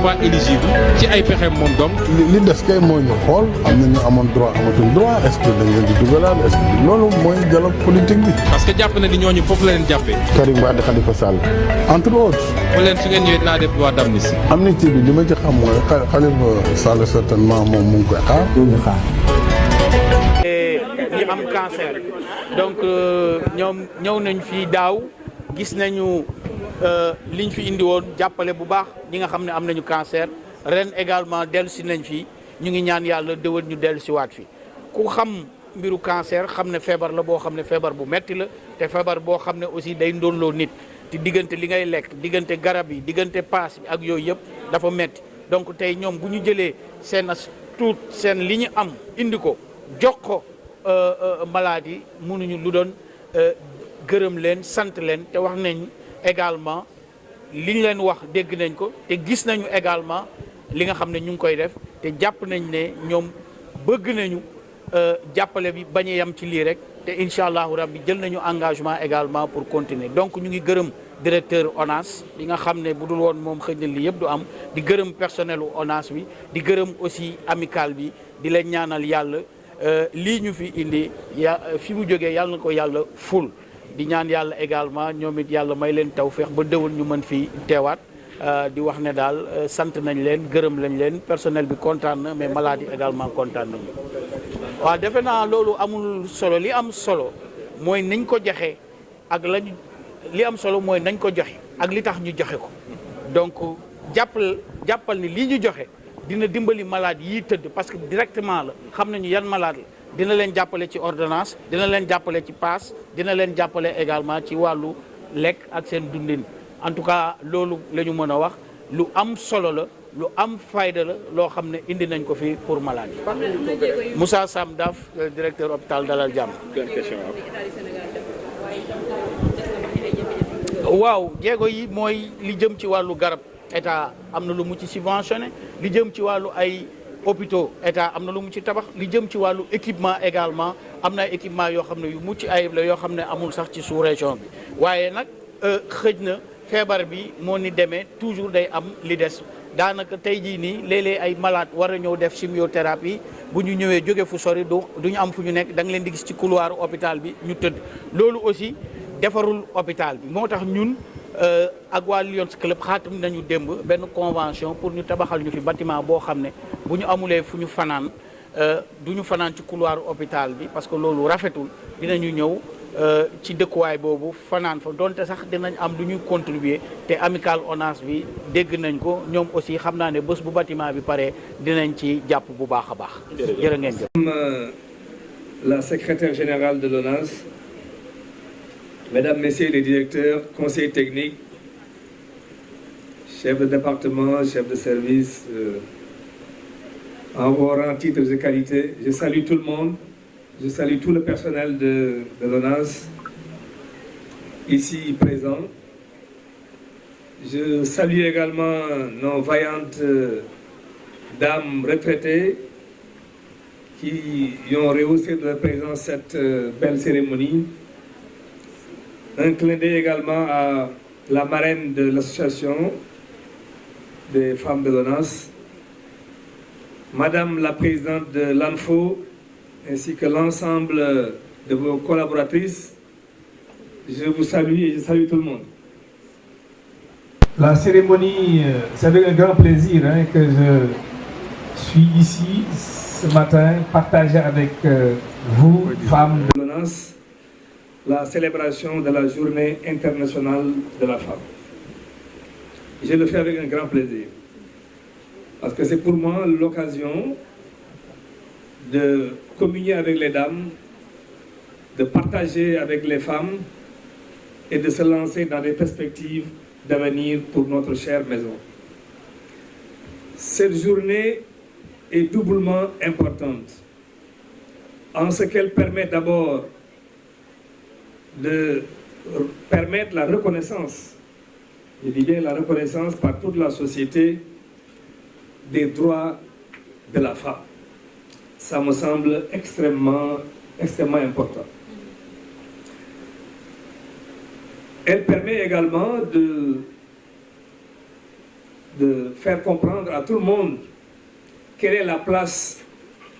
pas éligible ci ay pexeem moom donc. li des kay moo ñu xool am na ñu amoon droit amatuñ droit est-ce que dañ leen di dugalaat est-ce que loolu mooy dialogue politique bi. parce que jàpp na ni ñooñu foofu la leen jàppee. Karim Wade Khalifa Sall entre autres. mu leen su ngeen ñëwee dinaa def loi d'amnistie. amnistie bi li ma ci xam mooy Khalifa Sall certainement moom mu ngi koy xaar. ñi am cancer donc ñoom ñëw nañ fii daaw gis nañu liñ fi indi woon jàppale bu baax ñi nga xam ne am nañu cancer ren également dellu si nañ fi ñu ngi ñaan yàlla déwén ñu dellu si waat fi ku xam mbiru cancer xam ne feebar la boo xam ne feebar bu metti la te feebar boo xam ne aussi day ndóolloo nit te diggante li ngay lekk diggante garab yi diggante paas bi ak yooyu yëpp dafa metti donc tey ñoom bu ñu jëlee seen as tuut seen li ñu am indi ko jox ko malade yi mënuñu lu doon gërëm leen sant leen te wax nañ également li ñu leen wax dégg nañ ko te gis nañu également li nga xam ne ñu ngi koy def te jàpp nañ ne ñoom bëgg nañu jàppale bi bañ a yam ci lii rek te incha allahu rabbi jël nañu engagement également pour continuer donc ñu ngi gërëm directeur ONAS bi nga xam ne bu dul woon moom xëy na lii yëpp du am di gërëm personnel u ONAS bi di gërëm aussi amical bi di leen ñaanal yàlla lii ñu fi indi fi mu jógee yàlla na ko yàlla ful di ñaan yàlla également ñoom it yàlla may leen tawféex ba déwén ñu mën fi teewaat di wax ne daal sant nañ leen gërëm lañ leen personnel bi kontaan na mais malade yi également kontaan nañu. waaw defe naa loolu amul solo li am solo mooy nañ ko joxe ak lañ li am solo mooy nañ ko joxe ak li tax ñu joxe ko donc jàppal ni lii ñu joxe. dina dimbali malade yi tëdd parce que directement la xam nañu yan malade la dina leen jàppale ci ordonnance dina leen jàppale ci paas dina leen jàppale également ci wàllu lekk ak seen dundin en tout cas loolu la ñu mën a wax lu am solo la lu am fayda la loo xam ne indi nañ ko fi pour malade yi. Moussa Sam Daf directeur hôpital Dalal Jàmm. waaw jéego yi mooy li jëm ci wàllu garab. état am na lu mu ci subventionné li jëm ci wàllu ay hôpitaux état am na lu mu ci tabax li jëm ci wàllu équipement également am na ay équipement yoo xam ne yu mucc ayib la yoo xam ne amul sax ci sous-région bi waaye nag xëj na feebar bi moo ni demee toujours day am li des daanaka tey jii nii léeg-léeg ay malade war a ñëw def chimiothérapie bu ñu ñëwee jóge fu sori du ñu am fu ñu nekk da nga leen di gis ci couloir hôpital bi ñu tëdd loolu aussi defarul hôpital bi moo tax ñun ak waa Lions Club xaatim nañu démb benn convention pour ñu tabaxal ñu fi bâtiment boo xam ne bu ñu amulee fu ñu fanaan du ñu fanaan ci couloir hôpital bi parce que loolu rafetul dinañu ñëw ci dëkkuwaay boobu fanaan fa donte sax dinañ am lu ñuy contribuer te amical ONAS bi dégg nañ ko ñoom aussi xam naa ne bés bu bâtiment bi pare dinañ ci jàpp bu baax a baax. jërë ngeen jëf. La secrétaire générale de l'ONAS, Mesdames, Messieurs les directeurs, conseillers techniques, chefs de département, chefs de service, en vos rangs, titres de qualité, je salue tout le monde, je salue tout le personnel de l'ONAS ici présent. Je salue également nos vaillantes dames retraitées qui ont rehaussé de leur présence cette belle cérémonie. Un clin d'œil également à la marraine de l'association des femmes de l'ONAS, Madame la présidente de l'ANFO, ainsi que l'ensemble de vos collaboratrices. Je vous salue et je salue tout le monde. La cérémonie, c'est avec un grand plaisir que je suis ici ce matin, partagé avec vous, femmes de l'ONAS, la célébration de la Journée internationale de la femme. Je le fais avec un grand plaisir, parce que c'est pour moi l'occasion de communier avec les dames, de partager avec les femmes et de se lancer dans des perspectives d'avenir pour notre chère maison. Cette journée est doublement importante, en ce qu'elle permet d'abord de permettre la reconnaissance, je dis bien la reconnaissance par toute la société des droits de la femme. Ça me semble extrêmement important. Elle permet également de faire comprendre à tout le monde quelle est la place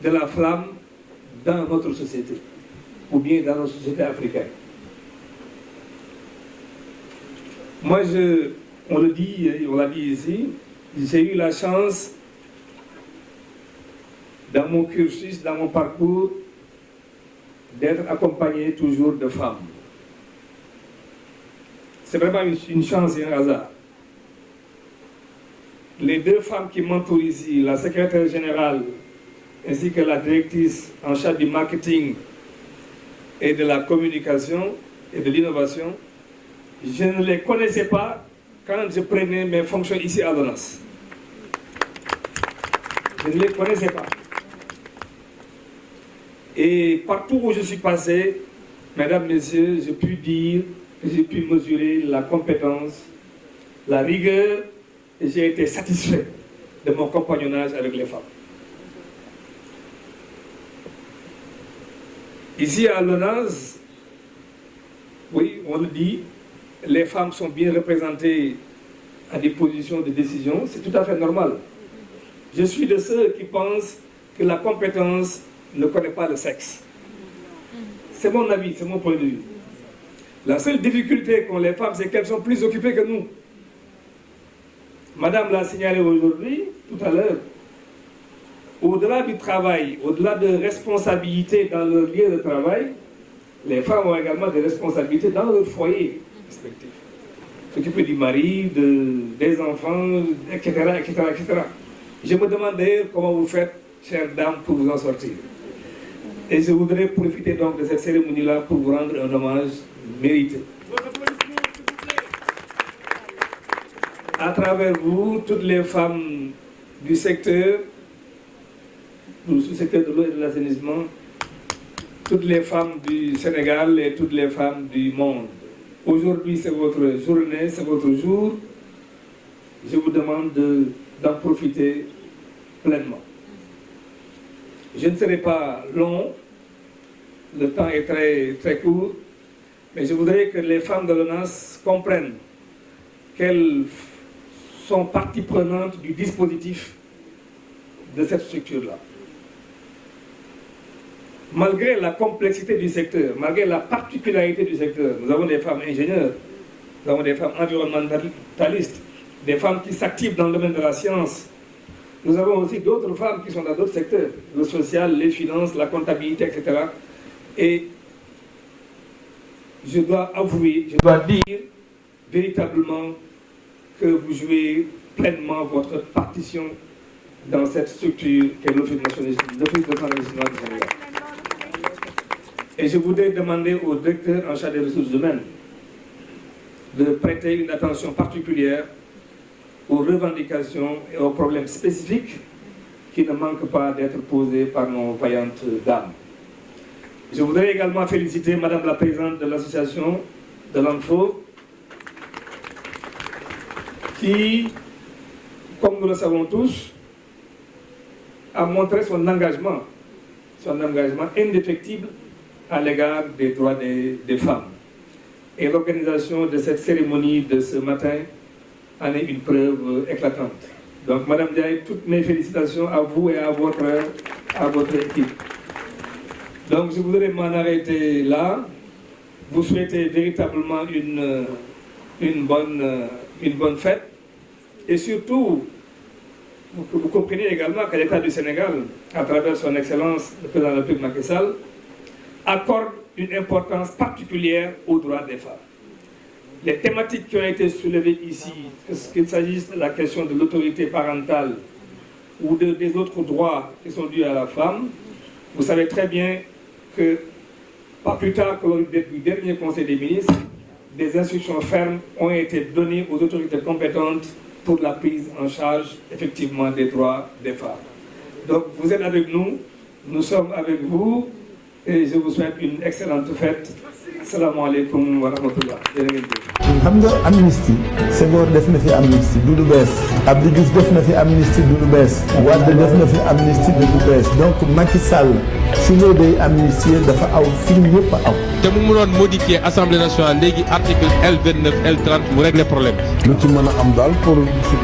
de la femme dans notre société, ou bien dans notre société africaine. Moi, on le dit, on l'a dit ici, j'ai eu la chance, dans mon cursus, dans mon parcours, d'être accompagné toujours de femmes. C'est vraiment une chance et un hasard. Les deux femmes qui m'entourent ici, la secrétaire générale ainsi que la directrice en charge du marketing et de la communication et de l'innovation, je ne les connaissais pas quand je prenais mes fonctions ici à l'ONAS. Je ne les connaissais pas. Et partout où je suis passé, mesdames, messieurs, j'ai pu dire, j'ai pu mesurer la compétence, la rigueur, et j'ai été satisfait de mon compagnonnage avec les femmes. Ici à l'ONAS, oui, on le dit, les femmes sont bien représentées à des positions de décision, c'est tout à fait normal. Je suis de ceux qui pensent que la compétence ne connaît pas le sexe. C'est mon avis, c'est mon point de vue. La seule difficulté qu'ont les femmes, c'est qu'elles sont plus occupées que nous. Madame l'a signalé aujourd'hui, tout à l'heure, au-delà du travail, au-delà de responsabilités dans leur lieu de travail, les femmes ont également des responsabilités dans leur foyer respectif. S'occuper du mari, des enfants, etc., etc., etc. Je me demande d'ailleurs comment vous faites, chères dames, pour vous en sortir. Et je voudrais profiter donc de cette cérémonie-là pour vous rendre un hommage mérité. À travers vous, toutes les femmes du secteur, du sous-secteur de l'eau et de l'assainissement, toutes les femmes du Sénégal et toutes les femmes du monde. Aujourd'hui, c'est votre journée, c'est votre jour. Je vous demande d'en profiter pleinement. Je ne serai pas long, le temps est très, très court, mais je voudrais que les femmes de l'ONAS comprennent qu'elles sont partie prenante du dispositif de cette structure-là. Malgré la complexité du secteur, malgré la particularité du secteur, nous avons des femmes ingénieurs, nous avons des femmes environnementalistes, des femmes qui s'activent dans le domaine de la science. Nous avons aussi d'autres femmes qui sont dans d'autres secteurs, le social, les finances, la comptabilité, etc. Et je dois avouer, je dois dire véritablement que vous jouez pleinement votre partition dans cette structure qu'est l'Office national du Sénégal. Et je voudrais demander au directeur en charge des ressources humaines de prêter une attention particulière aux revendications et aux problèmes spécifiques qui ne manquent pas d'être posés par nos vaillantes dames. Je voudrais également féliciter Madame la Présidente de l'association de l'ANFO qui, comme nous le savons tous, a montré son engagement indéfectible à l'égard des droits des femmes. Et l'organisation de cette cérémonie de ce matin en est une preuve éclatante. Donc, Madame Diaye, toutes mes félicitations à vous et à votre équipe. Donc, je voudrais m'en arrêter là. Vous souhaitez véritablement une bonne fête. Et surtout, vous comprenez également que l'État du Sénégal, à travers son Excellence, le Président de la République Macky Sall, accorde une importance particulière aux droits des femmes. Les thématiques qui ont été soulevées ici, qu'il s'agisse de la question de l'autorité parentale ou des autres droits qui sont dus à la femme, vous savez très bien que, pas plus tard que lors du dernier Conseil des ministres, des instructions fermes ont été données aux autorités compétentes pour la prise en charge, effectivement, des droits des femmes. Donc, vous êtes avec nous, nous sommes avec vous, et je vous souhaite une excellente fête. Assalamu alaikum wa rahmatullah. xam nga amnistie Senghor def na fi amnistie du lu bees Abdou Diouf def na fi amnistie du lu bees Wade def na fi amnistie du lu bees donc Macky Sall su ñëw day amnistie dafa aw fi ñëpp a aw. te mu mënoon modifier assemblée nationale léegi article L29 L30 mu régler problème bi. lu ci mën a am daal pour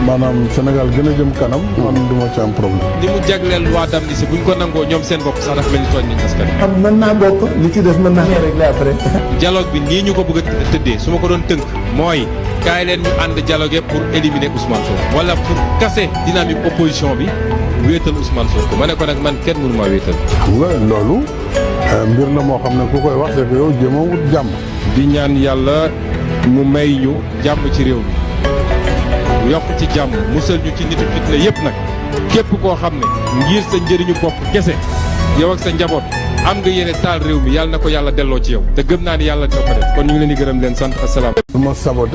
maanaam Sénégal gën a jëm kanam man du ma ci am problème. ni mu jagleel loi d'amnistie buñ ko nangoo ñoom seen bopp sax dafa mel ni tooñ nañ askan wi. xam mën naa bokk li ci def mën naa ko régler après. dialogue bi nii ñu ko bëgg a tëddee su ma ko doon tënk mooy kaay leen ñu ànd dialogue pour éliminer Ousmane Sonko wala pour casser dynamique opposition bi wéetal Ousmane Sonko ma ne ko nag man kenn mënu maa wéetal. xam nga loolu mbir la moo xam ne ku koy wax c'est que yow jéem a wut jàmm. di ñaan yàlla mu may ñu jàmm ci réew mi yokk ci jàmm musal ñu ci nitu fitna yépp nag képp koo xam ne ngir sa njëriñu bopp kese yow ak sa njaboot am nga yéene taal réew mi yàlla na ko yàlla delloo ci yow te gëm naa ni yàlla dina ko def kon ñu ngi leen di gërëm leen sant asalaam. du ma saboté